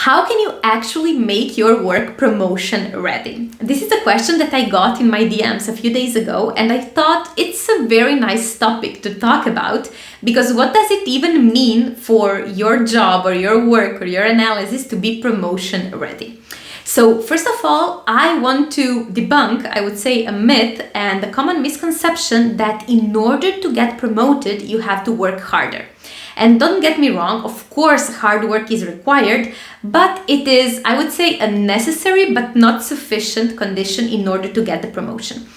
How can you actually make your work promotion ready? This is a question that I got in my DMs a few days ago, and I thought it's a very nice topic to talk about, because what does it even mean for your job or your work or your analysis to be promotion ready? So first of all, I want to debunk, I would say, a myth and a common misconception that in order to get promoted, you have to work harder. And don't get me wrong, of course, hard work is required, but it is, I would say, a necessary but not sufficient condition in order to get the promotion.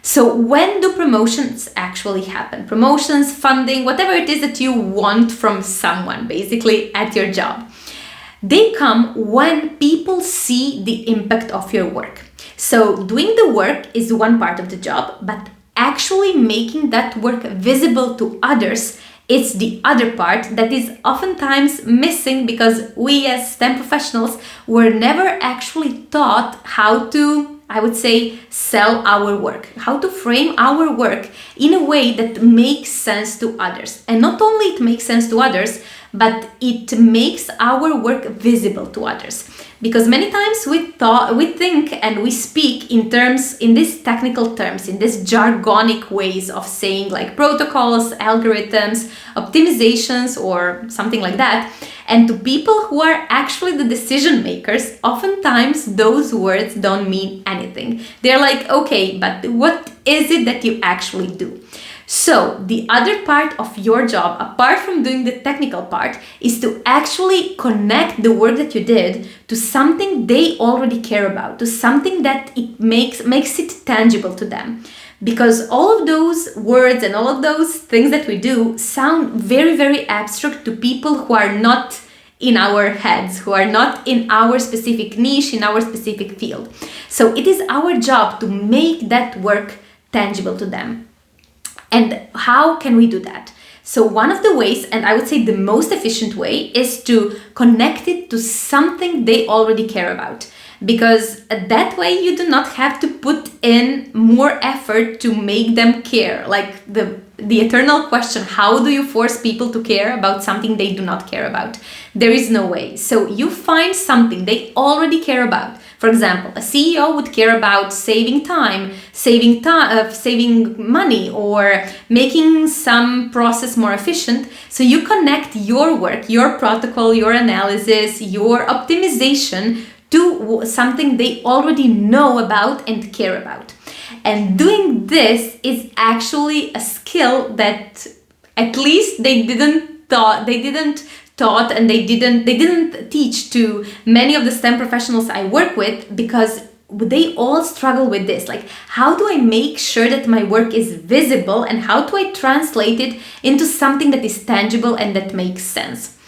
So when do promotions actually happen? Promotions, funding, whatever it is that you want from someone, basically at your job. They come when people see the impact of your work. So doing the work is one part of the job, but actually making that work visible to others, it's the other part that is oftentimes missing, because we as STEM professionals were never actually taught how to, I would say, sell our work, how to frame our work in a way that makes sense to others. And not only it makes sense to others, but it makes our work visible to others. Because many times we think and we speak in these technical terms, in these jargonic ways of saying, like protocols, algorithms, optimizations, or something like that. And to people who are actually the decision makers, oftentimes those words don't mean anything. They're like, okay, but what is it that you actually do? So the other part of your job, apart from doing the technical part, is to actually connect the work that you did to something they already care about, to something that it makes it tangible to them. Because all of those words and all of those things that we do sound very, very abstract to people who are not in our heads, who are not in our specific niche, in our specific field. So it is our job to make that work tangible to them. And how can we do that? So one of the ways, and I would say the most efficient way, is to connect it to something they already care about. Because that way you do not have to put in more effort to make them care. Like the eternal question, how do you force people to care about something they do not care about? There is no way. So you find something they already care about. For example, a CEO would care about saving time, saving money, or making some process more efficient. So you connect your work, your protocol, your analysis, your optimization to something they already know about and care about. And doing this is actually a skill that at least they didn't taught and they didn't teach to many of the STEM professionals I work with, because they all struggle with this. Like, how do I make sure that my work is visible, and how do I translate it into something that is tangible and that makes sense?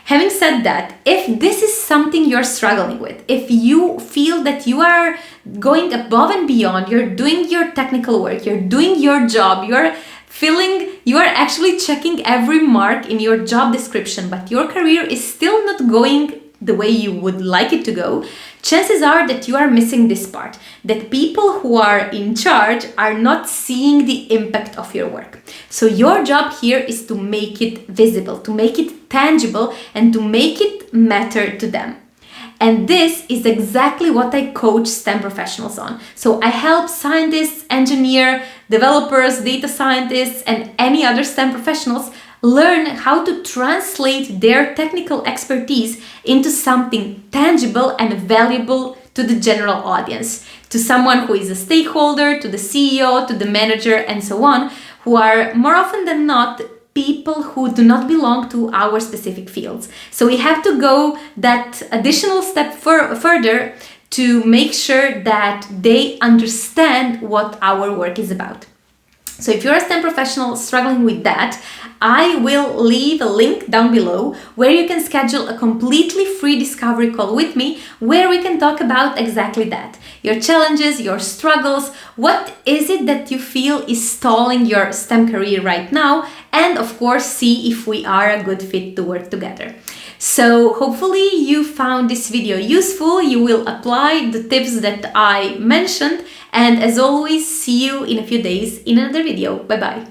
Having said that, if this is something you're struggling with, if you feel that you are going above and beyond, you're doing your technical work, you're doing your job, you are actually checking every mark in your job description, but your career is still not going the way you would like it to go, chances are that you are missing this part, that people who are in charge are not seeing the impact of your work. So your job here is to make it visible, to make it tangible, and to make it matter to them. And this is exactly what I coach STEM professionals on. So I help scientists, engineers, developers, data scientists, and any other STEM professionals learn how to translate their technical expertise into something tangible and valuable to the general audience, to someone who is a stakeholder, to the CEO, to the manager, and so on, who are more often than not people who do not belong to our specific fields. So we have to go that additional step further to make sure that they understand what our work is about. So if you're a STEM professional struggling with that, I will leave a link down below where you can schedule a completely free discovery call with me, where we can talk about exactly that. Your challenges, your struggles, what is it that you feel is stalling your STEM career right now, and of course see if we are a good fit to work together. So hopefully you found this video useful, you will apply the tips that I mentioned, and as always, see you in a few days in another video. Bye bye.